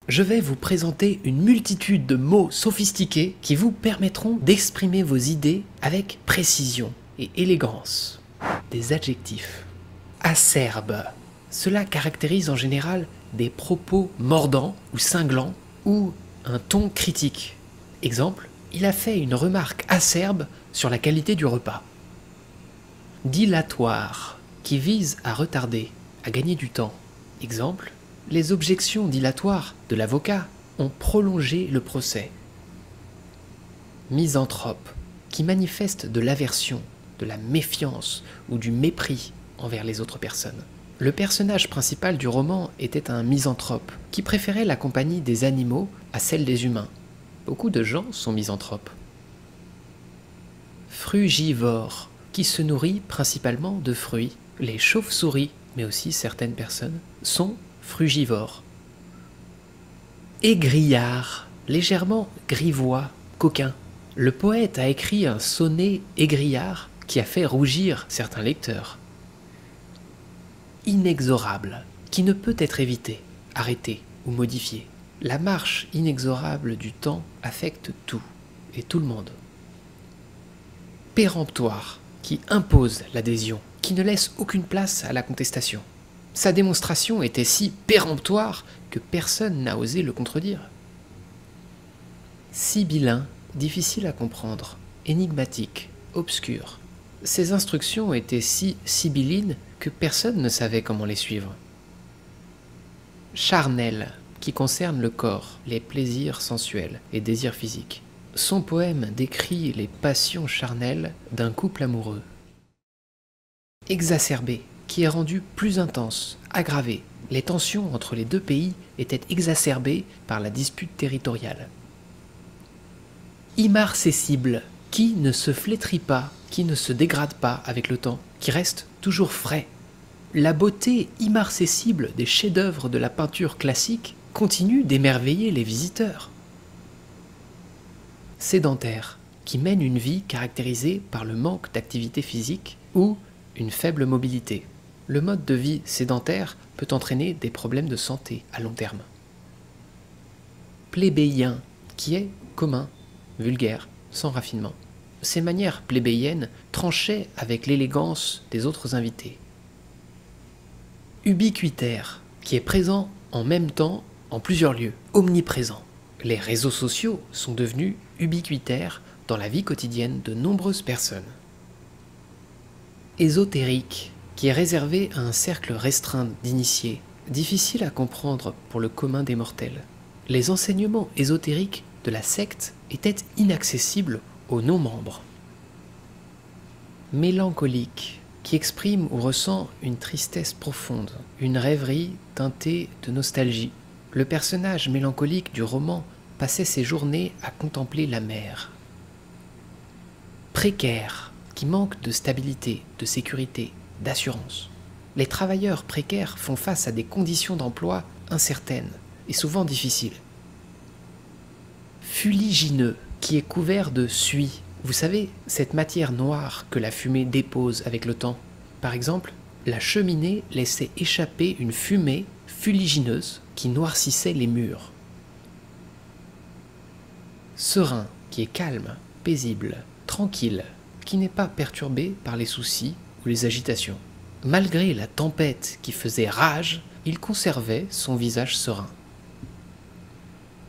Je vais vous présenter une multitude de mots sophistiqués qui vous permettront d'exprimer vos idées avec précision et élégance. Des adjectifs. Acerbe. Cela caractérise en général des propos mordants ou cinglants ou un ton critique. Exemple, il a fait une remarque acerbe sur la qualité du repas. Dilatoire, qui vise à retarder, à gagner du temps. Exemple, les objections dilatoires de l'avocat ont prolongé le procès. Misanthrope, qui manifeste de l'aversion, de la méfiance ou du mépris envers les autres personnes. Le personnage principal du roman était un misanthrope qui préférait la compagnie des animaux à celle des humains. Beaucoup de gens sont misanthropes. Frugivore, qui se nourrit principalement de fruits. Les chauves-souris, mais aussi certaines personnes, sont frugivores. Égrillard, légèrement grivois, coquin. Le poète a écrit un sonnet égrillard qui a fait rougir certains lecteurs. Inexorable, qui ne peut être évité, arrêté ou modifié. La marche inexorable du temps affecte tout et tout le monde. Péremptoire, qui impose l'adhésion, qui ne laisse aucune place à la contestation. Sa démonstration était si péremptoire que personne n'a osé le contredire. Sibyllin, difficile à comprendre, énigmatique, obscur. Ses instructions étaient si sibyllines que personne ne savait comment les suivre. Charnel, qui concerne le corps, les plaisirs sensuels et désirs physiques. Son poème décrit les passions charnelles d'un couple amoureux. Exacerbé, qui est rendu plus intense, aggravé. Les tensions entre les deux pays étaient exacerbées par la dispute territoriale. Immarcessible, qui ne se flétrit pas, qui ne se dégrade pas avec le temps, qui reste toujours frais. La beauté immarcessible des chefs-d'œuvre de la peinture classique continue d'émerveiller les visiteurs. Sédentaire, qui mène une vie caractérisée par le manque d'activité physique ou une faible mobilité. Le mode de vie sédentaire peut entraîner des problèmes de santé à long terme. Plébéien, qui est commun, vulgaire, sans raffinement. Ses manières plébéiennes tranchaient avec l'élégance des autres invités. Ubiquitaire, qui est présent en même temps en plusieurs lieux, omniprésent. Les réseaux sociaux sont devenus ubiquitaires dans la vie quotidienne de nombreuses personnes. Ésotérique, qui est réservé à un cercle restreint d'initiés, difficile à comprendre pour le commun des mortels. Les enseignements ésotériques de la secte étaient inaccessibles aux non-membres. Mélancolique, qui exprime ou ressent une tristesse profonde, une rêverie teintée de nostalgie. Le personnage mélancolique du roman passait ses journées à contempler la mer. Précaire, qui manque de stabilité, de sécurité, d'assurance. Les travailleurs précaires font face à des conditions d'emploi incertaines et souvent difficiles. Fuligineux, qui est couvert de suie. Vous savez, cette matière noire que la fumée dépose avec le temps. Par exemple, la cheminée laissait échapper une fumée fuligineuse qui noircissait les murs. Serein, qui est calme, paisible, tranquille, qui n'est pas perturbé par les soucis ou les agitations. Malgré la tempête qui faisait rage, il conservait son visage serein.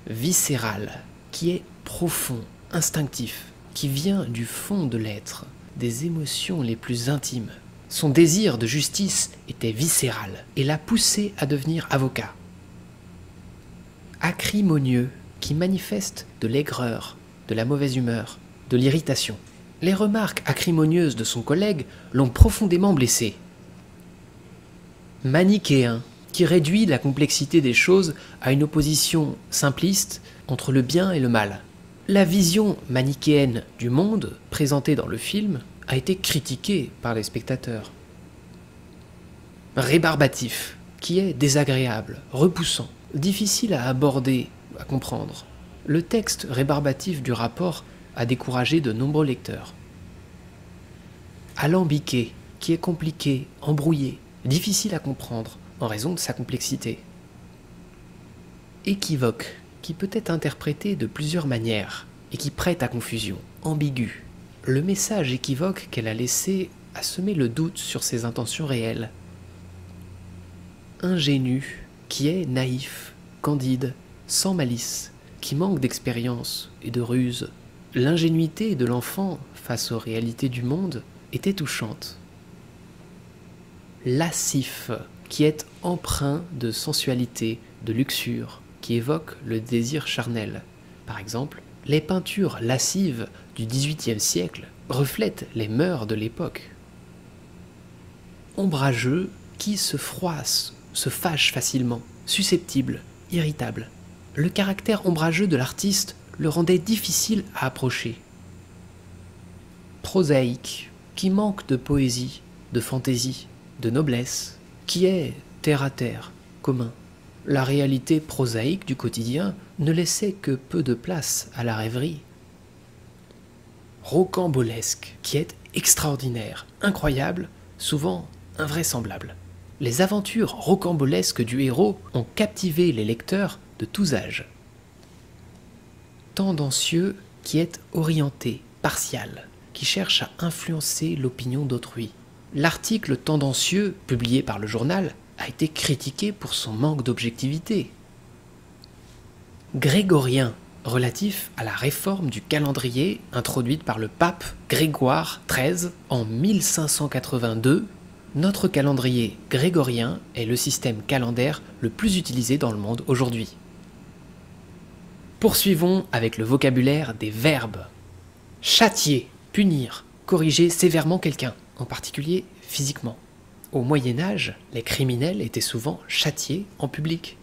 Viscéral, qui est profond, instinctif, qui vient du fond de l'être, des émotions les plus intimes. Son désir de justice était viscéral et l'a poussé à devenir avocat. Acrimonieux, qui manifeste de l'aigreur, de la mauvaise humeur, de l'irritation. Les remarques acrimonieuses de son collègue l'ont profondément blessé. Manichéen, qui réduit la complexité des choses à une opposition simpliste entre le bien et le mal. La vision manichéenne du monde, présentée dans le film, a été critiquée par les spectateurs. Rébarbatif, qui est désagréable, repoussant, difficile à aborder, à comprendre. Le texte rébarbatif du rapport a découragé de nombreux lecteurs. Alambiqué, qui est compliqué, embrouillé, difficile à comprendre en raison de sa complexité. équivoque, qui peut être interprété de plusieurs manières et qui prête à confusion, ambigu. Le message équivoque qu'elle a laissé a semé le doute sur ses intentions réelles. Ingénu, qui est naïf, candide, sans malice, qui manque d'expérience et de ruse. L'ingénuité de l'enfant face aux réalités du monde était touchante. Lascif, qui est empreint de sensualité, de luxure, qui évoque le désir charnel. Par exemple, les peintures lascives du XVIIIe siècle reflètent les mœurs de l'époque. Ombrageux, qui se froisse, se fâche facilement, susceptible, irritable. Le caractère ombrageux de l'artiste le rendait difficile à approcher. Prosaïque, qui manque de poésie, de fantaisie, de noblesse, qui est terre à terre, commun. La réalité prosaïque du quotidien ne laissait que peu de place à la rêverie. Rocambolesque, qui est extraordinaire, incroyable, souvent invraisemblable. Les aventures rocambolesques du héros ont captivé les lecteurs de tous âges. Tendancieux, qui est orienté, partial, qui cherche à influencer l'opinion d'autrui. L'article tendancieux, publié par le journal, a été critiqué pour son manque d'objectivité. Grégorien, relatif à la réforme du calendrier introduite par le pape Grégoire XIII en 1582, notre calendrier grégorien est le système calendaire le plus utilisé dans le monde aujourd'hui. Poursuivons avec le vocabulaire des verbes. Châtier, punir, corriger sévèrement quelqu'un, en particulier physiquement. Au Moyen-Âge, les criminels étaient souvent châtiés en public.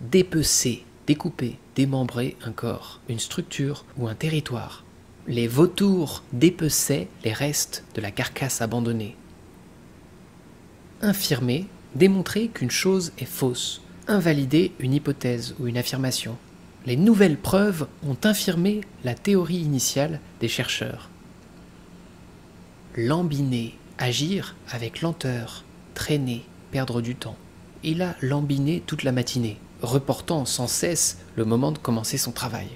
Dépecer, découper, démembrer un corps, une structure ou un territoire. Les vautours dépeçaient les restes de la carcasse abandonnée. Infirmer, démontrer qu'une chose est fausse, invalider une hypothèse ou une affirmation. Les nouvelles preuves ont infirmé la théorie initiale des chercheurs. Lambiner, agir avec lenteur, traîner, perdre du temps. Il a lambiné toute la matinée, reportant sans cesse le moment de commencer son travail.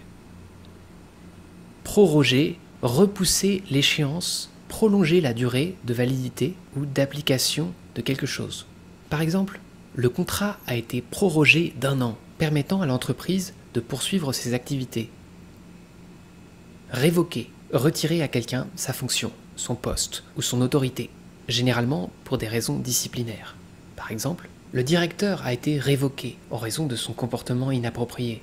Proroger, repousser l'échéance, prolonger la durée de validité ou d'application de quelque chose. Par exemple, le contrat a été prorogé d'1 an, permettant à l'entreprise de poursuivre ses activités. Révoquer, retirer à quelqu'un sa fonction, son poste ou son autorité, généralement pour des raisons disciplinaires. Par exemple, le directeur a été révoqué en raison de son comportement inapproprié.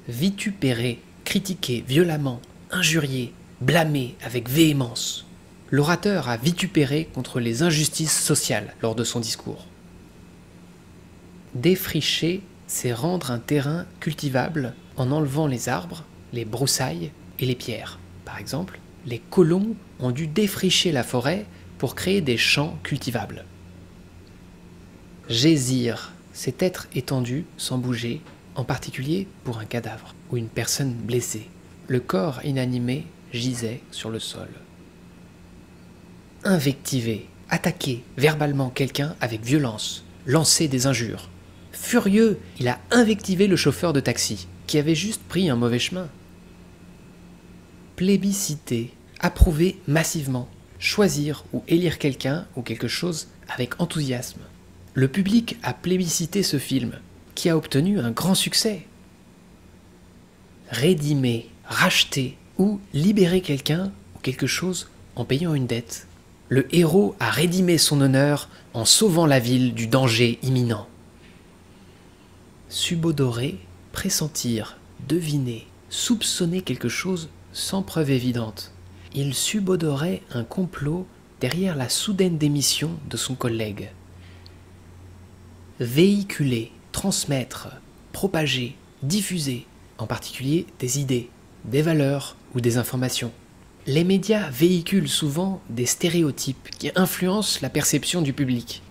Vitupérer, critiquer violemment, injurier, blâmer avec véhémence. L'orateur a vitupéré contre les injustices sociales lors de son discours. Défricher, c'est rendre un terrain cultivable en enlevant les arbres, les broussailles et les pierres. Par exemple, les colons ont dû défricher la forêt pour créer des champs cultivables. Gésir, c'est être étendu sans bouger, en particulier pour un cadavre ou une personne blessée. Le corps inanimé gisait sur le sol. Invectiver, attaquer verbalement quelqu'un avec violence, lancer des injures. Furieux, il a invectivé le chauffeur de taxi, qui avait juste pris un mauvais chemin. Plébisciter, approuver massivement, choisir ou élire quelqu'un ou quelque chose avec enthousiasme. Le public a plébiscité ce film, qui a obtenu un grand succès. Rédimer, racheter ou libérer quelqu'un ou quelque chose en payant une dette. Le héros a rédimé son honneur en sauvant la ville du danger imminent. Subodorer, pressentir, deviner, soupçonner quelque chose sans preuve évidente. Il subodorait un complot derrière la soudaine démission de son collègue. Véhiculer, transmettre, propager, diffuser, en particulier des idées, des valeurs ou des informations. Les médias véhiculent souvent des stéréotypes qui influencent la perception du public.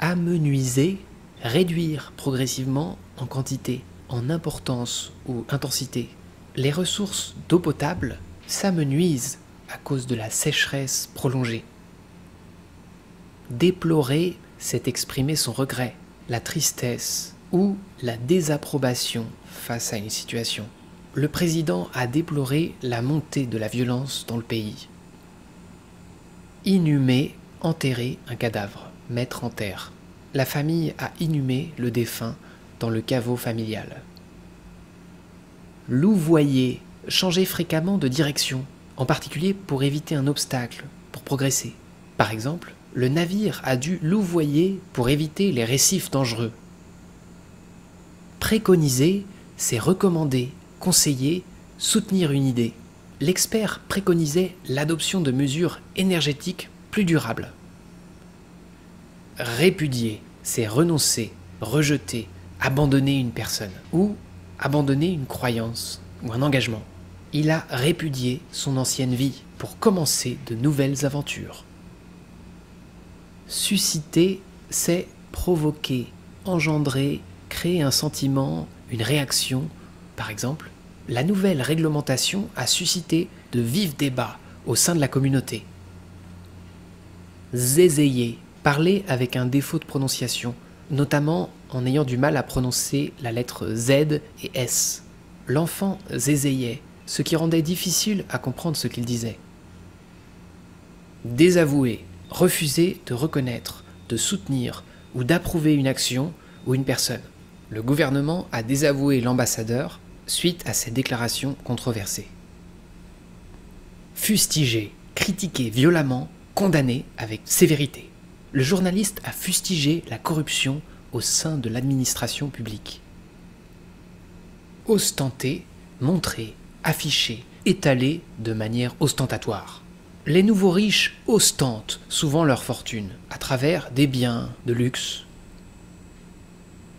Amenuiser, réduire progressivement en quantité, en importance ou intensité. Les ressources d'eau potable s'amenuisent à cause de la sécheresse prolongée. Déplorer, c'est exprimer son regret, la tristesse ou la désapprobation face à une situation. Le président a déploré la montée de la violence dans le pays. Inhumer, enterrer un cadavre, mettre en terre. La famille a inhumé le défunt dans le caveau familial. Louvoyer, changer fréquemment de direction, en particulier pour éviter un obstacle, pour progresser. Par exemple, le navire a dû louvoyer pour éviter les récifs dangereux. Préconiser, c'est recommander, conseiller, soutenir une idée. L'expert préconisait l'adoption de mesures énergétiques plus durables. Répudier, c'est renoncer, rejeter, abandonner une personne ou abandonner une croyance ou un engagement. Il a répudié son ancienne vie pour commencer de nouvelles aventures. Susciter, c'est provoquer, engendrer, créer un sentiment, une réaction. Par exemple, la nouvelle réglementation a suscité de vifs débats au sein de la communauté. Zézayer, parler avec un défaut de prononciation, notamment en ayant du mal à prononcer la lettre Z et S. L'enfant zézayait, ce qui rendait difficile à comprendre ce qu'il disait. Désavouer, refuser de reconnaître, de soutenir ou d'approuver une action ou une personne. Le gouvernement a désavoué l'ambassadeur suite à ces déclarations controversées. Fustiger, critiquer violemment, condamner avec sévérité. Le journaliste a fustigé la corruption au sein de l'administration publique. Ostenter, montrer, afficher, étaler de manière ostentatoire. Les nouveaux riches ostentent souvent leur fortune à travers des biens de luxe.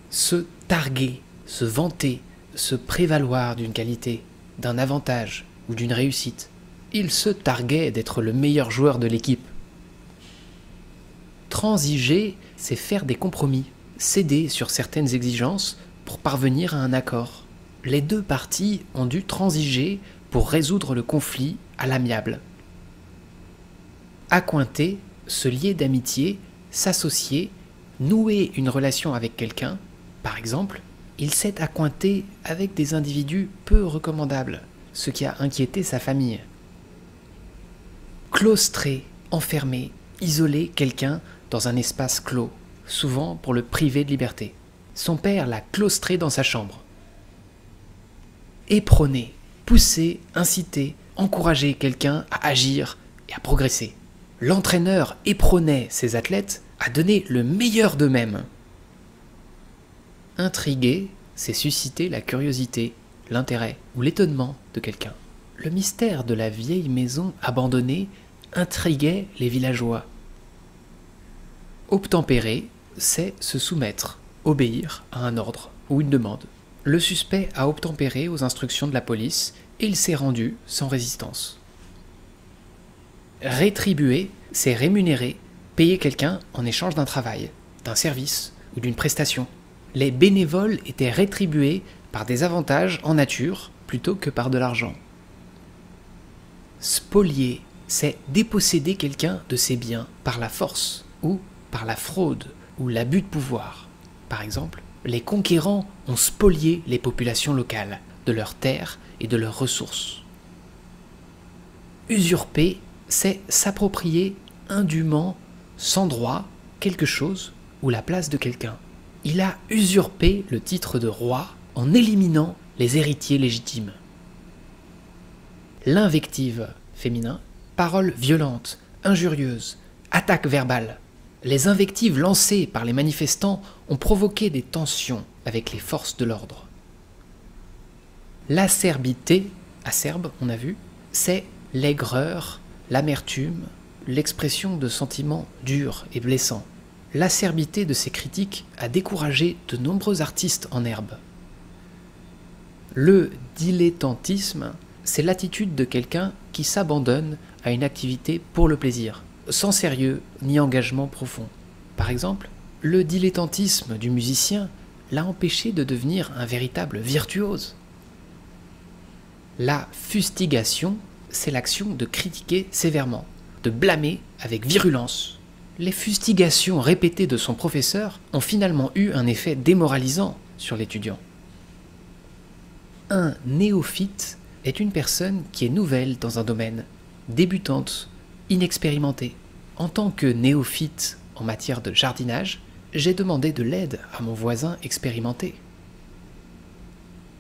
Se targuer, se vanter, se prévaloir d'une qualité, d'un avantage ou d'une réussite. Il se targuait d'être le meilleur joueur de l'équipe. Transiger, c'est faire des compromis, céder sur certaines exigences pour parvenir à un accord. Les deux parties ont dû transiger pour résoudre le conflit à l'amiable. Accointer, se lier d'amitié, s'associer, nouer une relation avec quelqu'un. Par exemple, il s'est accointé avec des individus peu recommandables, ce qui a inquiété sa famille. Claustrer, enfermer, isoler quelqu'un dans un espace clos, souvent pour le priver de liberté. Son père l'a claustré dans sa chambre. Éperonner, pousser, inciter, encourager quelqu'un à agir et à progresser. L'entraîneur éperonnait ses athlètes à donner le meilleur d'eux-mêmes. Intriguer, c'est susciter la curiosité, l'intérêt ou l'étonnement de quelqu'un. Le mystère de la vieille maison abandonnée intriguait les villageois. Obtempérer, c'est se soumettre, obéir à un ordre ou une demande. Le suspect a obtempéré aux instructions de la police et il s'est rendu sans résistance. Rétribuer, c'est rémunérer, payer quelqu'un en échange d'un travail, d'un service ou d'une prestation. Les bénévoles étaient rétribués par des avantages en nature plutôt que par de l'argent. Spolier, c'est déposséder quelqu'un de ses biens par la force ou par la fraude ou l'abus de pouvoir. Par exemple, les conquérants ont spolié les populations locales de leurs terres et de leurs ressources. Usurper, c'est s'approprier indûment, sans droit, quelque chose ou la place de quelqu'un. Il a usurpé le titre de roi en éliminant les héritiers légitimes. L'invective, féminin, parole violente, injurieuse, attaque verbale. Les invectives lancées par les manifestants ont provoqué des tensions avec les forces de l'ordre. L'acerbité, acerbe, on a vu, c'est l'aigreur, l'amertume, l'expression de sentiments durs et blessants. L'acerbité de ces critiques a découragé de nombreux artistes en herbe. Le dilettantisme, c'est l'attitude de quelqu'un qui s'abandonne à une activité pour le plaisir, sans sérieux ni engagement profond. Par exemple, le dilettantisme du musicien l'a empêché de devenir un véritable virtuose. La fustigation, c'est l'action de critiquer sévèrement, de blâmer avec virulence. Les fustigations répétées de son professeur ont finalement eu un effet démoralisant sur l'étudiant. Un néophyte est une personne qui est nouvelle dans un domaine, débutante, inexpérimentée. En tant que néophyte en matière de jardinage, j'ai demandé de l'aide à mon voisin expérimenté.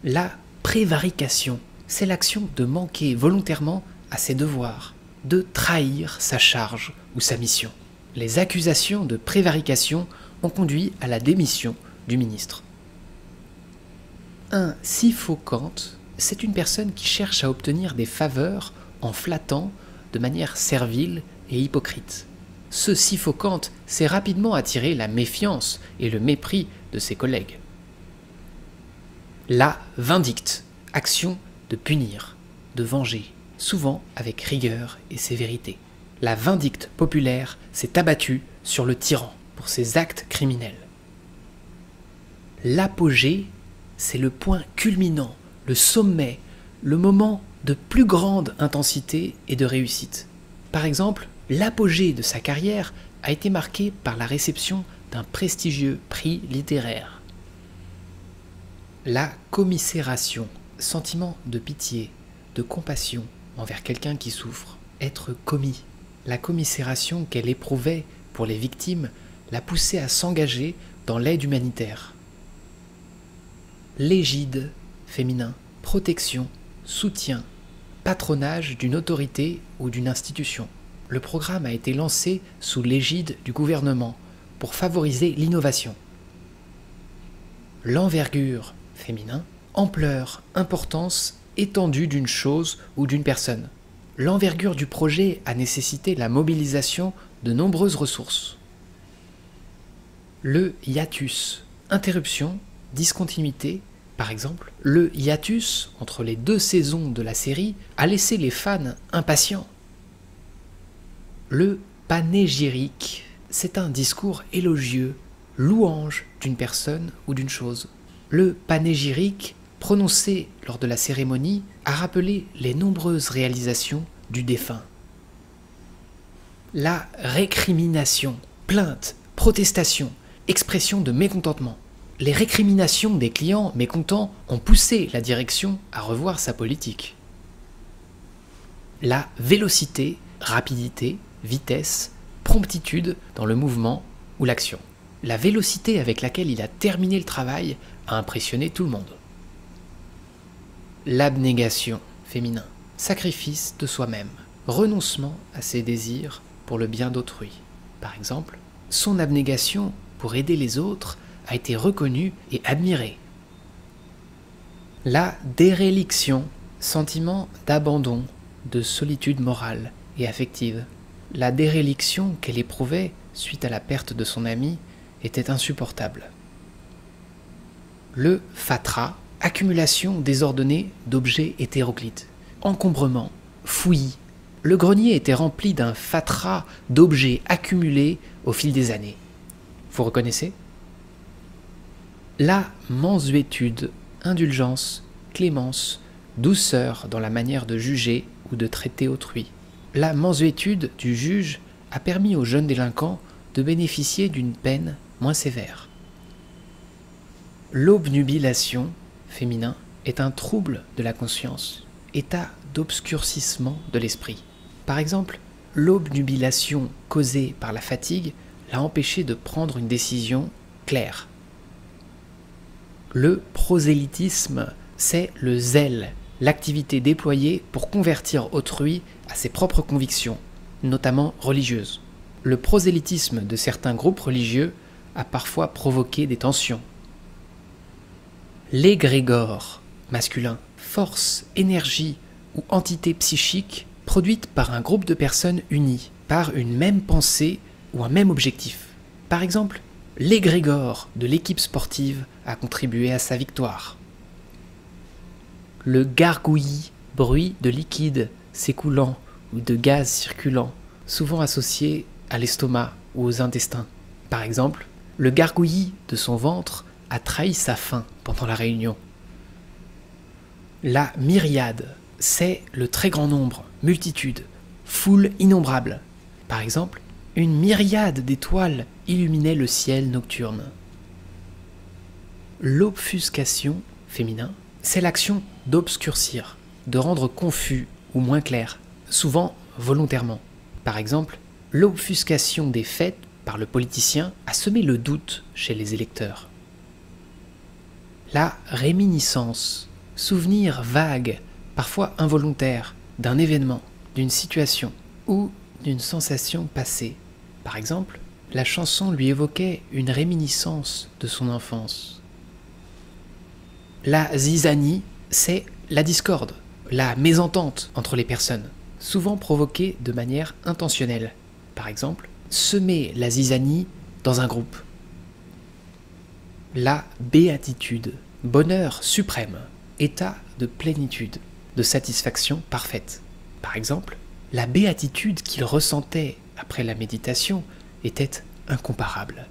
La prévarication, c'est l'action de manquer volontairement à ses devoirs, de trahir sa charge ou sa mission. Les accusations de prévarication ont conduit à la démission du ministre. Un syphocante, c'est une personne qui cherche à obtenir des faveurs en flattant de manière servile et hypocrite. Ce syphocante s'est rapidement attiré la méfiance et le mépris de ses collègues. La vindicte, action de punir, de venger, souvent avec rigueur et sévérité. La vindicte populaire s'est abattue sur le tyran pour ses actes criminels. L'apogée, c'est le point culminant, le sommet, le moment de plus grande intensité et de réussite. Par exemple, l'apogée de sa carrière a été marqué par la réception d'un prestigieux prix littéraire. La commisération, sentiment de pitié, de compassion envers quelqu'un qui souffre, être commis. La commisération qu'elle éprouvait pour les victimes l'a poussée à s'engager dans l'aide humanitaire. L'égide, féminin, protection, soutien, patronage d'une autorité ou d'une institution. Le programme a été lancé sous l'égide du gouvernement pour favoriser l'innovation. L'envergure, féminin, ampleur, importance, étendue d'une chose ou d'une personne. L'envergure du projet a nécessité la mobilisation de nombreuses ressources. Le hiatus, interruption, discontinuité. Par exemple, le hiatus entre les 2 saisons de la série a laissé les fans impatients. Le panégyrique, c'est un discours élogieux, louange d'une personne ou d'une chose. Le panégyrique, prononcé lors de la cérémonie, a rappelé les nombreuses réalisations du défunt. La récrimination, plainte, protestation, expression de mécontentement. Les récriminations des clients mécontents ont poussé la direction à revoir sa politique. La vélocité, rapidité, vitesse, promptitude dans le mouvement ou l'action. La vélocité avec laquelle il a terminé le travail a impressionné tout le monde. L'abnégation, féminin, sacrifice de soi-même, renoncement à ses désirs pour le bien d'autrui. Par exemple, son abnégation pour aider les autres a été reconnue et admirée. La déréliction, sentiment d'abandon, de solitude morale et affective. La déréliction qu'elle éprouvait suite à la perte de son ami était insupportable. Le fatras, accumulation désordonnée d'objets hétéroclites. Encombrement, fouillis. Le grenier était rempli d'un fatras d'objets accumulés au fil des années. Vous reconnaissez ? La mansuétude, indulgence, clémence, douceur dans la manière de juger ou de traiter autrui. La mansuétude du juge a permis aux jeunes délinquants de bénéficier d'une peine moins sévère. L'obnubilation, féminin, est un trouble de la conscience, état d'obscurcissement de l'esprit. Par exemple, l'obnubilation causée par la fatigue l'a empêché de prendre une décision claire. Le prosélytisme, c'est le zèle, l'activité déployée pour convertir autrui à ses propres convictions, notamment religieuses. Le prosélytisme de certains groupes religieux a parfois provoqué des tensions. L'égrégore, masculin, force, énergie ou entité psychique produite par un groupe de personnes unies par une même pensée ou un même objectif. Par exemple, l'égrégore de l'équipe sportive a contribué à sa victoire. Le gargouillis, bruit de liquide s'écoulant ou de gaz circulant, souvent associé à l'estomac ou aux intestins. Par exemple, le gargouillis de son ventre a trahi sa faim pendant la réunion. La myriade, c'est le très grand nombre, multitude, foule innombrable. Par exemple, Une myriade d'étoiles illuminait le ciel nocturne. L'obfuscation, féminin, c'est l'action d'obscurcir, de rendre confus ou moins clair, souvent volontairement. Par exemple, l'obfuscation des faits par le politicien a semé le doute chez les électeurs. La réminiscence, souvenir vague, parfois involontaire, d'un événement, d'une situation ou d'une sensation passée. Par exemple, la chanson lui évoquait une réminiscence de son enfance. La zizanie, c'est la discorde, la mésentente entre les personnes, souvent provoquée de manière intentionnelle. Par exemple, semer la zizanie dans un groupe. La béatitude, bonheur suprême, état de plénitude, de satisfaction parfaite. Par exemple, la béatitude qu'il ressentait après la méditation était incomparable.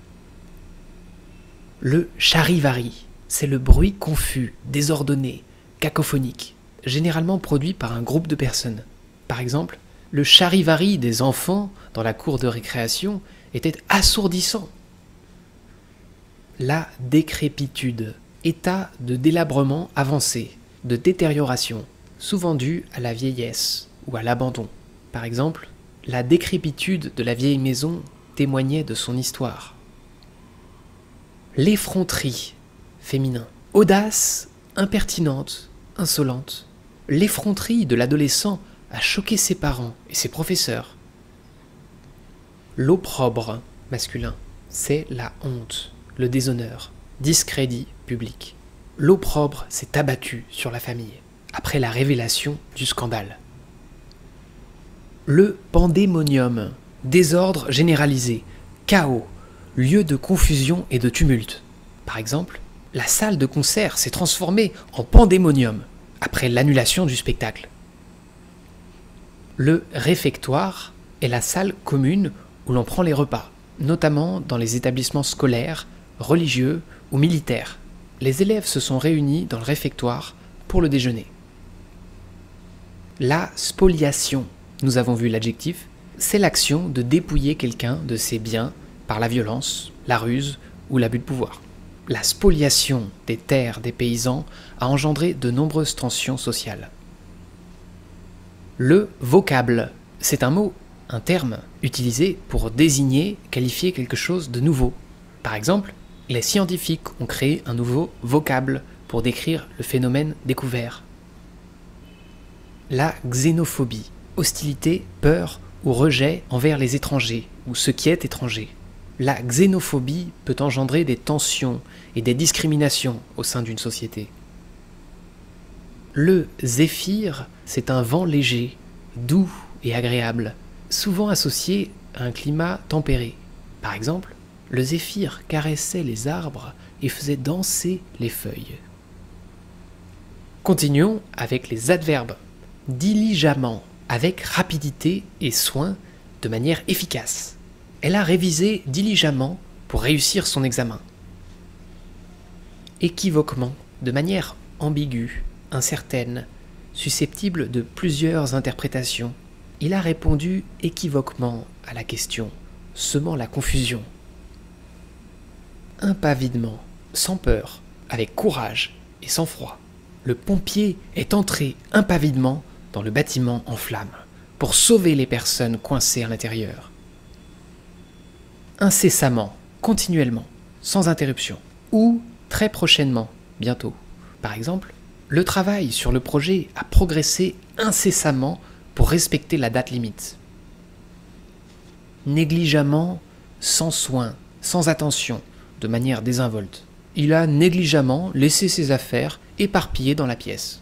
Le charivari, c'est le bruit confus, désordonné, cacophonique, généralement produit par un groupe de personnes. Par exemple, le charivari des enfants dans la cour de récréation était assourdissant. La décrépitude, état de délabrement avancé, de détérioration, souvent dû à la vieillesse ou à l'abandon. Par exemple, la décrépitude de la vieille maison témoignait de son histoire. L'effronterie, féminin, audace, impertinente, insolente. L'effronterie de l'adolescent a choqué ses parents et ses professeurs. L'opprobre, masculin, c'est la honte, le déshonneur, discrédit public. L'opprobre s'est abattu sur la famille, après la révélation du scandale. Le pandémonium, désordre généralisé, chaos, lieu de confusion et de tumulte. Par exemple, la salle de concert s'est transformée en pandémonium, après l'annulation du spectacle. Le réfectoire est la salle commune où l'on prend les repas, notamment dans les établissements scolaires, religieux ou militaires. Les élèves se sont réunis dans le réfectoire pour le déjeuner. La spoliation, nous avons vu l'adjectif, c'est l'action de dépouiller quelqu'un de ses biens par la violence, la ruse ou l'abus de pouvoir. La spoliation des terres des paysans a engendré de nombreuses tensions sociales. Le vocable, c'est un mot, un terme, utilisé pour désigner, qualifier quelque chose de nouveau. Par exemple, les scientifiques ont créé un nouveau vocable pour décrire le phénomène découvert. La xénophobie, hostilité, peur ou rejet envers les étrangers ou ce qui est étranger. La xénophobie peut engendrer des tensions et des discriminations au sein d'une société. Le zéphyr, c'est un vent léger, doux et agréable, souvent associé à un climat tempéré. Par exemple, le zéphyr caressait les arbres et faisait danser les feuilles. Continuons avec les adverbes. Diligemment, avec rapidité et soin, de manière efficace. Elle a révisé diligemment pour réussir son examen. Équivoquement, de manière ambiguë, incertaine, susceptible de plusieurs interprétations. Il a répondu équivoquement à la question, semant la confusion. Impavidement, sans peur, avec courage et sang-froid. Le pompier est entré impavidement dans le bâtiment en flammes pour sauver les personnes coincées à l'intérieur. Incessamment, continuellement, sans interruption, ou très prochainement, bientôt. Par exemple, le travail sur le projet a progressé incessamment pour respecter la date limite. Négligemment, sans soin, sans attention, de manière désinvolte. Il a négligemment laissé ses affaires éparpillées dans la pièce.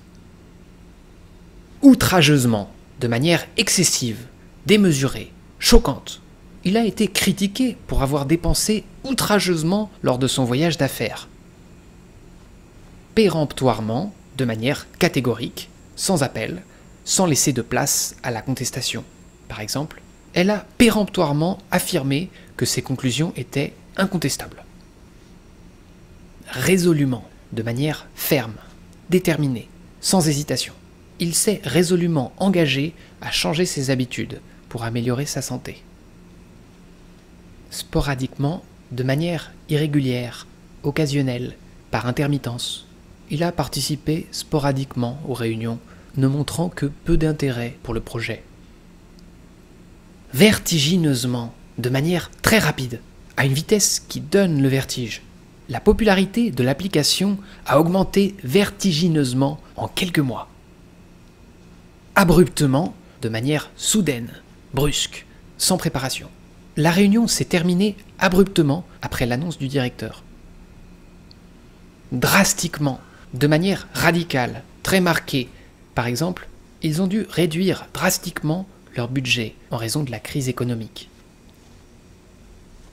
Outrageusement, de manière excessive, démesurée, choquante. Il a été critiqué pour avoir dépensé outrageusement lors de son voyage d'affaires. Péremptoirement, de manière catégorique, sans appel, sans laisser de place à la contestation. Par exemple, elle a péremptoirement affirmé que ses conclusions étaient incontestables. Résolument, de manière ferme, déterminée, sans hésitation. Il s'est résolument engagé à changer ses habitudes pour améliorer sa santé. sporadiquement, de manière irrégulière, occasionnelle, par intermittence. Il a participé sporadiquement aux réunions, ne montrant que peu d'intérêt pour le projet. Vertigineusement, de manière très rapide, à une vitesse qui donne le vertige. La popularité de l'application a augmenté vertigineusement en quelques mois. Abruptement, de manière soudaine, brusque, sans préparation. La réunion s'est terminée abruptement après l'annonce du directeur. Drastiquement, de manière radicale, très marquée. Par exemple, ils ont dû réduire drastiquement leur budget en raison de la crise économique.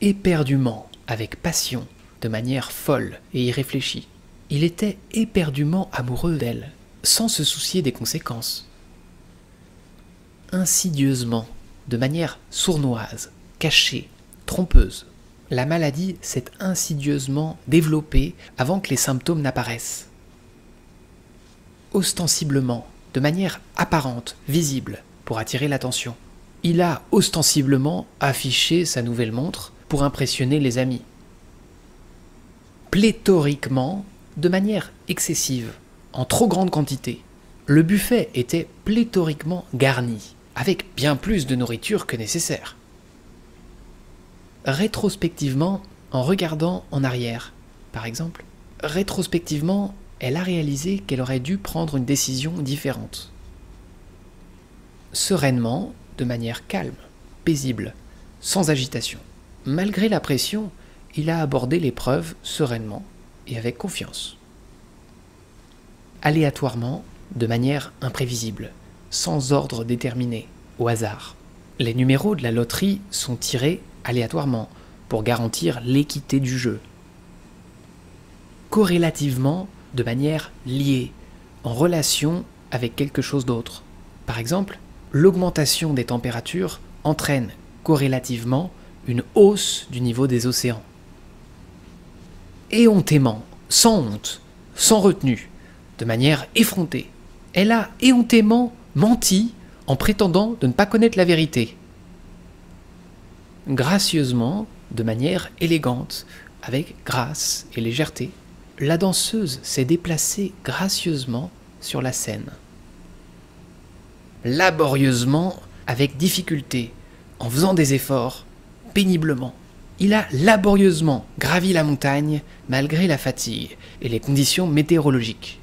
Éperdument, avec passion, de manière folle et irréfléchie. Il était éperdument amoureux d'elle, sans se soucier des conséquences. Insidieusement, de manière sournoise, cachée, trompeuse. La maladie s'est insidieusement développée avant que les symptômes n'apparaissent. Ostensiblement, de manière apparente, visible, pour attirer l'attention. Il a ostensiblement affiché sa nouvelle montre pour impressionner les amis. Pléthoriquement, de manière excessive, en trop grande quantité. Le buffet était pléthoriquement garni, avec bien plus de nourriture que nécessaire. Rétrospectivement, en regardant en arrière, par exemple, rétrospectivement, elle a réalisé qu'elle aurait dû prendre une décision différente. Sereinement, de manière calme, paisible, sans agitation. Malgré la pression, il a abordé l'épreuve sereinement et avec confiance. Aléatoirement, de manière imprévisible, sans ordre déterminé, au hasard. Les numéros de la loterie sont tirés aléatoirement pour garantir l'équité du jeu. Corrélativement, de manière liée, en relation avec quelque chose d'autre. Par exemple, l'augmentation des températures entraîne corrélativement une hausse du niveau des océans. Éhontément, sans honte, sans retenue, de manière effrontée. Elle a éhontément menti en prétendant de ne pas connaître la vérité. Gracieusement, de manière élégante, avec grâce et légèreté, la danseuse s'est déplacée gracieusement sur la scène. Laborieusement, avec difficulté, en faisant des efforts, péniblement. Il a laborieusement gravi la montagne malgré la fatigue et les conditions météorologiques.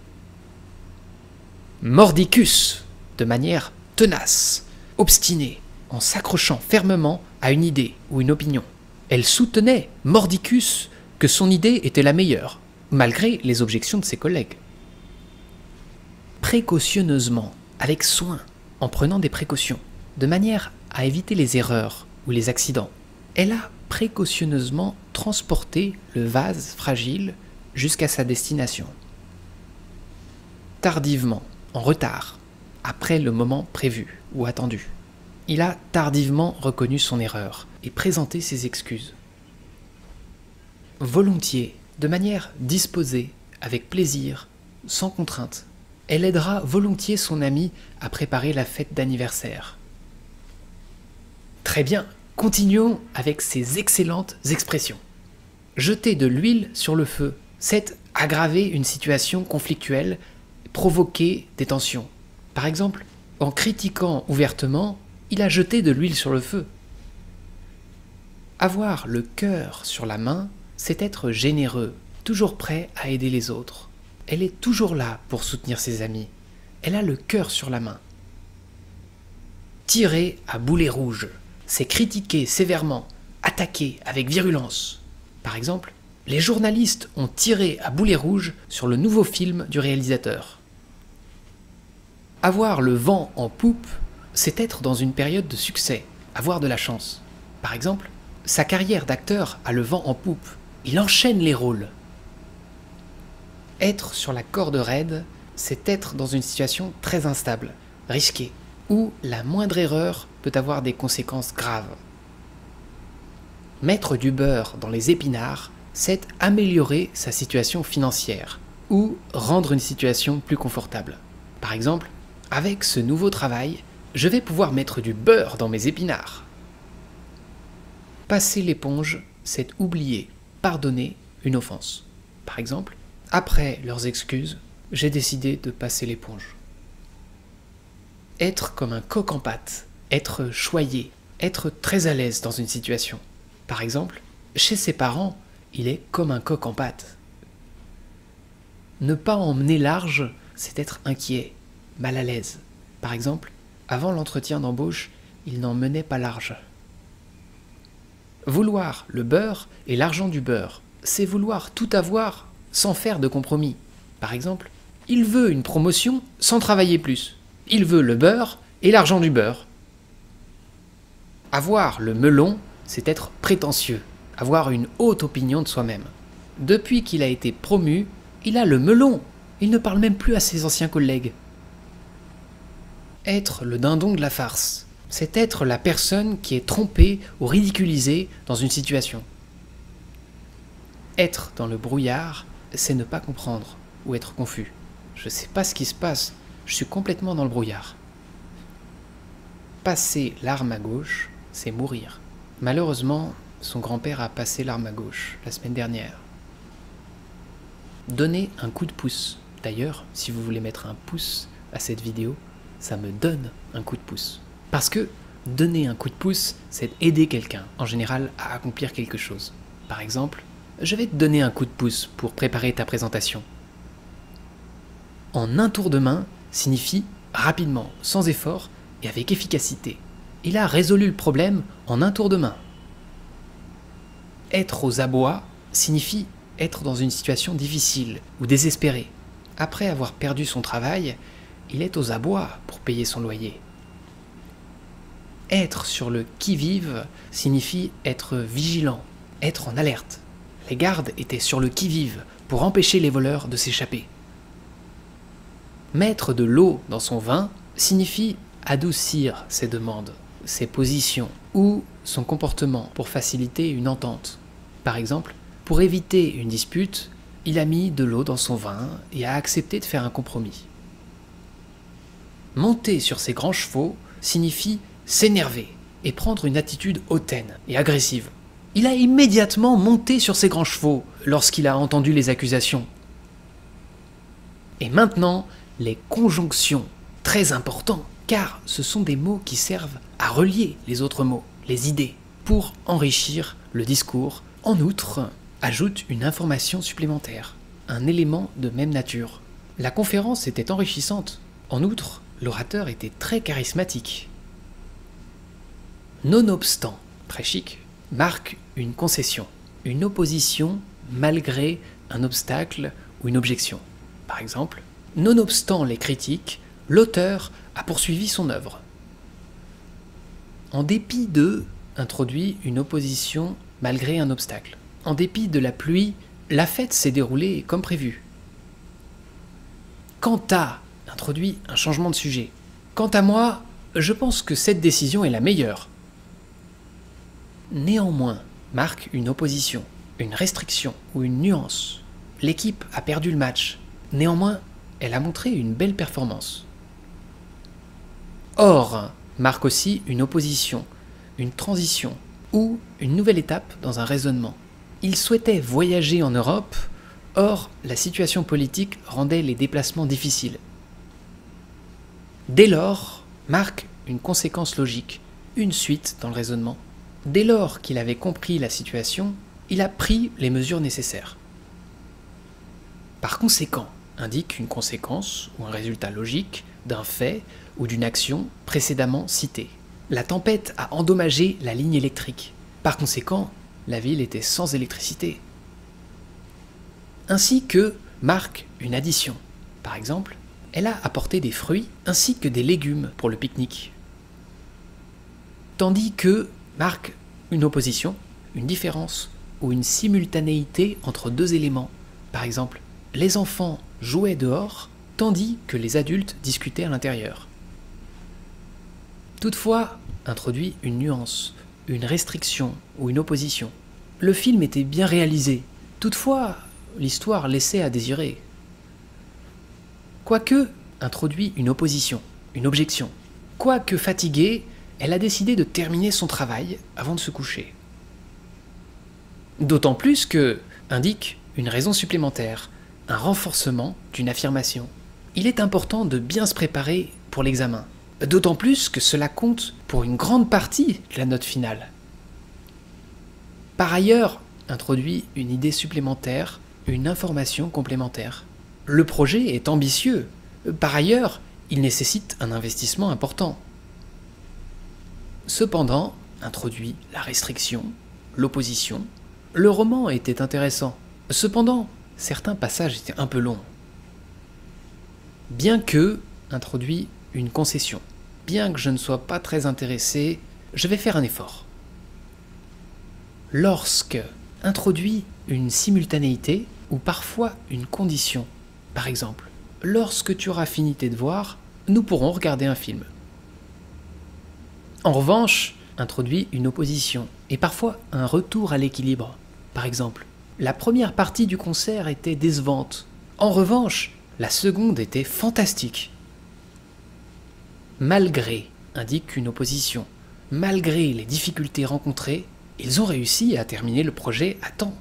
Mordicus, de manière tenace, obstinée, en s'accrochant fermement à une idée ou une opinion. Elle soutenait, mordicus, que son idée était la meilleure, malgré les objections de ses collègues. Précautionneusement, avec soin, en prenant des précautions, de manière à éviter les erreurs ou les accidents. Elle a précautionneusement transporté le vase fragile jusqu'à sa destination. Tardivement, en retard, après le moment prévu ou attendu. Il a tardivement reconnu son erreur et présenté ses excuses. Volontiers, de manière disposée, avec plaisir, sans contrainte, elle aidera volontiers son ami à préparer la fête d'anniversaire. Très bien, continuons avec ces excellentes expressions. Jeter de l'huile sur le feu, c'est aggraver une situation conflictuelle, provoquer des tensions. Par exemple, en critiquant ouvertement, il a jeté de l'huile sur le feu. Avoir le cœur sur la main, c'est être généreux, toujours prêt à aider les autres. Elle est toujours là pour soutenir ses amis. Elle a le cœur sur la main. Tirer à boulet rouge, c'est critiquer sévèrement, attaquer avec virulence. Par exemple, les journalistes ont tiré à boulet rouge sur le nouveau film du réalisateur. Avoir le vent en poupe, c'est être dans une période de succès, avoir de la chance. Par exemple, sa carrière d'acteur a le vent en poupe. Il enchaîne les rôles. Être sur la corde raide, c'est être dans une situation très instable, risquée, où la moindre erreur peut avoir des conséquences graves. Mettre du beurre dans les épinards, c'est améliorer sa situation financière, ou rendre une situation plus confortable. Par exemple, avec ce nouveau travail, je vais pouvoir mettre du beurre dans mes épinards. Passer l'éponge, c'est oublier, pardonner une offense. Par exemple, après leurs excuses, j'ai décidé de passer l'éponge. Être comme un coq en pâte, être choyé, être très à l'aise dans une situation. Par exemple, chez ses parents, il est comme un coq en pâte. Ne pas emmener large, c'est être inquiet, mal à l'aise. Par exemple, avant l'entretien d'embauche, il n'en menait pas large. Vouloir le beurre et l'argent du beurre, c'est vouloir tout avoir sans faire de compromis. Par exemple, il veut une promotion sans travailler plus. Il veut le beurre et l'argent du beurre. Avoir le melon, c'est être prétentieux, avoir une haute opinion de soi-même. Depuis qu'il a été promu, il a le melon. Il ne parle même plus à ses anciens collègues. Être le dindon de la farce, c'est être la personne qui est trompée ou ridiculisée dans une situation. Être dans le brouillard, c'est ne pas comprendre ou être confus. Je ne sais pas ce qui se passe, je suis complètement dans le brouillard. Passer l'arme à gauche, c'est mourir. Malheureusement, son grand-père a passé l'arme à gauche la semaine dernière. Donner un coup de pouce. D'ailleurs, si vous voulez mettre un pouce à cette vidéo, ça me donne un coup de pouce. Parce que donner un coup de pouce, c'est aider quelqu'un, en général, à accomplir quelque chose. Par exemple, je vais te donner un coup de pouce pour préparer ta présentation. En un tour de main signifie rapidement, sans effort et avec efficacité. Il a résolu le problème en un tour de main. Être aux abois signifie être dans une situation difficile ou désespérée. Après avoir perdu son travail, il est aux abois pour payer son loyer. Être sur le qui-vive signifie être vigilant, être en alerte. Les gardes étaient sur le qui-vive pour empêcher les voleurs de s'échapper. Mettre de l'eau dans son vin signifie adoucir ses demandes, ses positions ou son comportement pour faciliter une entente. Par exemple, pour éviter une dispute, il a mis de l'eau dans son vin et a accepté de faire un compromis. Monter sur ses grands chevaux signifie s'énerver et prendre une attitude hautaine et agressive. Il a immédiatement monté sur ses grands chevaux lorsqu'il a entendu les accusations. Et maintenant, les conjonctions, très important, car ce sont des mots qui servent à relier les autres mots, les idées, pour enrichir le discours. En outre, ajoute une information supplémentaire, un élément de même nature. La conférence était enrichissante. En outre, l'orateur était très charismatique. Nonobstant, très chic, marque une concession, une opposition malgré un obstacle ou une objection. Par exemple, nonobstant les critiques, l'auteur a poursuivi son œuvre. En dépit de introduit une opposition malgré un obstacle. En dépit de la pluie, la fête s'est déroulée comme prévu. Quant à introduit un changement de sujet. Quant à moi, je pense que cette décision est la meilleure. Néanmoins, marque une opposition, une restriction ou une nuance. L'équipe a perdu le match. Néanmoins, elle a montré une belle performance. Or, marque aussi une opposition, une transition ou une nouvelle étape dans un raisonnement. Il souhaitait voyager en Europe, or la situation politique rendait les déplacements difficiles. Dès lors, marque une conséquence logique, une suite dans le raisonnement. Dès lors qu'il avait compris la situation, il a pris les mesures nécessaires. Par conséquent, indique une conséquence ou un résultat logique d'un fait ou d'une action précédemment citée. La tempête a endommagé la ligne électrique. Par conséquent, la ville était sans électricité. Ainsi que marque une addition. Par exemple, elle a apporté des fruits ainsi que des légumes pour le pique-nique. Tandis que marque une opposition, une différence ou une simultanéité entre deux éléments. Par exemple, les enfants jouaient dehors tandis que les adultes discutaient à l'intérieur. Toutefois, introduit une nuance, une restriction ou une opposition. Le film était bien réalisé. Toutefois, l'histoire laissait à désirer. Quoique, introduit une opposition, une objection. Quoique fatiguée, elle a décidé de terminer son travail avant de se coucher. D'autant plus que indique une raison supplémentaire, un renforcement d'une affirmation. Il est important de bien se préparer pour l'examen, d'autant plus que cela compte pour une grande partie de la note finale. Par ailleurs, introduit une idée supplémentaire, une information complémentaire. Le projet est ambitieux. Par ailleurs, il nécessite un investissement important. Cependant, introduit la restriction, l'opposition. Le roman était intéressant. Cependant, certains passages étaient un peu longs. Bien que, introduit une concession. Bien que je ne sois pas très intéressé, je vais faire un effort. Lorsque, introduit une simultanéité ou parfois une condition. Par exemple, lorsque tu auras fini tes devoirs, nous pourrons regarder un film. En revanche, introduit une opposition et parfois un retour à l'équilibre. Par exemple, la première partie du concert était décevante. En revanche, la seconde était fantastique. Malgré indique une opposition. Malgré les difficultés rencontrées, ils ont réussi à terminer le projet à temps.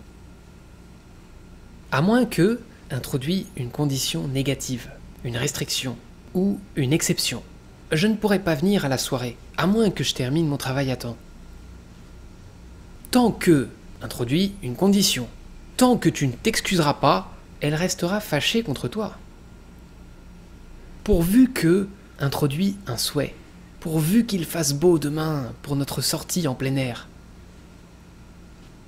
À moins que introduit une condition négative, une restriction ou une exception. Je ne pourrai pas venir à la soirée, à moins que je termine mon travail à temps. Tant que introduit une condition. Tant que tu ne t'excuseras pas, elle restera fâchée contre toi. Pourvu que introduit un souhait. Pourvu qu'il fasse beau demain pour notre sortie en plein air.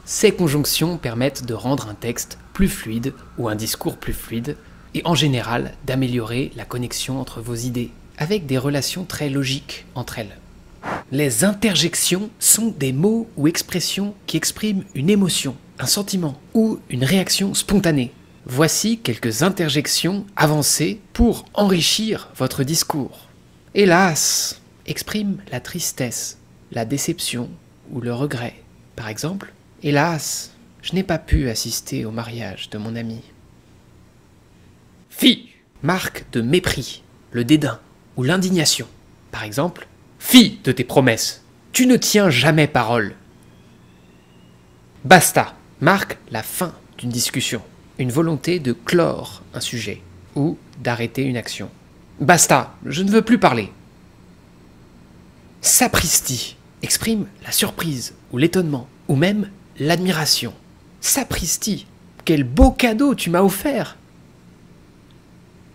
Ces conjonctions permettent de rendre un texte plus fluide ou un discours plus fluide et en général d'améliorer la connexion entre vos idées avec des relations très logiques entre elles. Les interjections sont des mots ou expressions qui expriment une émotion, un sentiment ou une réaction spontanée. Voici quelques interjections avancées pour enrichir votre discours. Hélas, exprime la tristesse, la déception ou le regret. Par exemple, hélas, je n'ai pas pu assister au mariage de mon ami. Fi, marque de mépris, le dédain ou l'indignation. Par exemple, fi de tes promesses, tu ne tiens jamais parole. Basta, marque la fin d'une discussion, une volonté de clore un sujet ou d'arrêter une action. Basta, je ne veux plus parler. Sapristi exprime la surprise ou l'étonnement ou même l'admiration. Sapristi, quel beau cadeau tu m'as offert.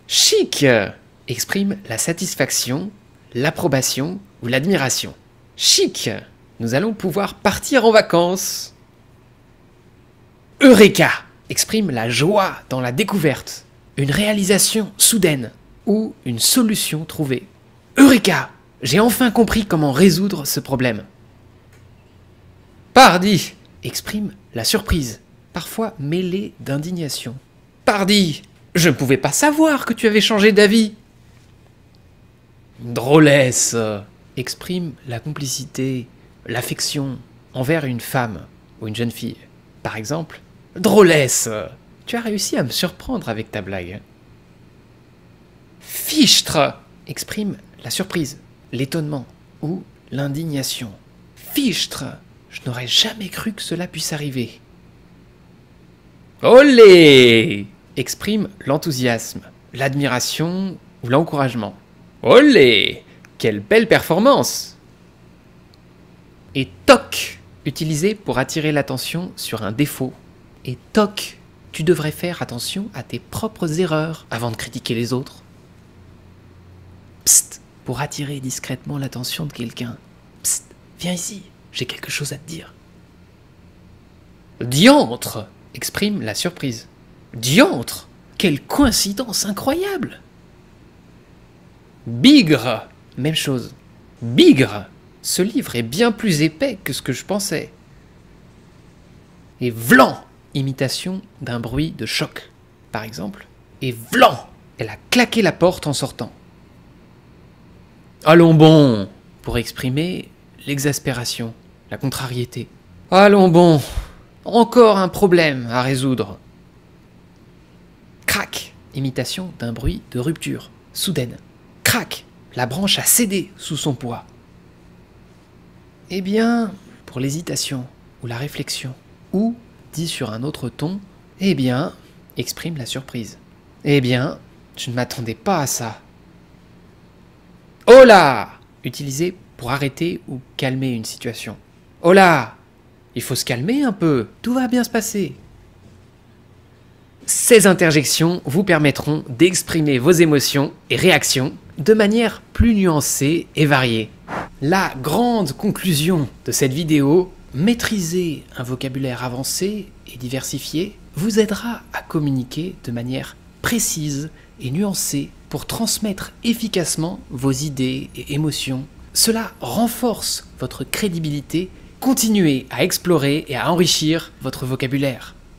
Chic exprime la satisfaction, l'approbation ou l'admiration. Chic, nous allons pouvoir partir en vacances. Eureka exprime la joie dans la découverte, une réalisation soudaine ou une solution trouvée. Eureka, j'ai enfin compris comment résoudre ce problème. Pardi exprime la surprise, parfois mêlée d'indignation. Pardi, je ne pouvais pas savoir que tu avais changé d'avis. Drôlesse exprime la complicité, l'affection envers une femme ou une jeune fille. Par exemple, drôlesse, tu as réussi à me surprendre avec ta blague. Fichtre exprime la surprise, l'étonnement ou l'indignation. Fichtre, je n'aurais jamais cru que cela puisse arriver. Olé exprime l'enthousiasme, l'admiration ou l'encouragement. Olé, quelle belle performance! Et toc, utilisé pour attirer l'attention sur un défaut. Et toc, tu devrais faire attention à tes propres erreurs avant de critiquer les autres. Psst, pour attirer discrètement l'attention de quelqu'un. Psst, viens ici, j'ai quelque chose à te dire. Diantre exprime la surprise. Diantre, quelle coïncidence incroyable! Bigre, même chose. Bigre, ce livre est bien plus épais que ce que je pensais. Et vlan, imitation d'un bruit de choc, par exemple. Et vlan, elle a claqué la porte en sortant. Allons bon, pour exprimer l'exaspération, la contrariété. Allons bon, encore un problème à résoudre. Crac, imitation d'un bruit de rupture, soudaine. Crac, la branche a cédé sous son poids. Eh bien, pour l'hésitation ou la réflexion, ou dit sur un autre ton, eh bien, exprime la surprise. Eh bien, je ne m'attendais pas à ça. Hola! Utilisé pour arrêter ou calmer une situation. Hola! Il faut se calmer un peu, tout va bien se passer. Ces interjections vous permettront d'exprimer vos émotions et réactions de manière plus nuancée et variée. La grande conclusion de cette vidéo, maîtriser un vocabulaire avancé et diversifié vous aidera à communiquer de manière précise et nuancée pour transmettre efficacement vos idées et émotions. Cela renforce votre crédibilité. Continuez à explorer et à enrichir votre vocabulaire.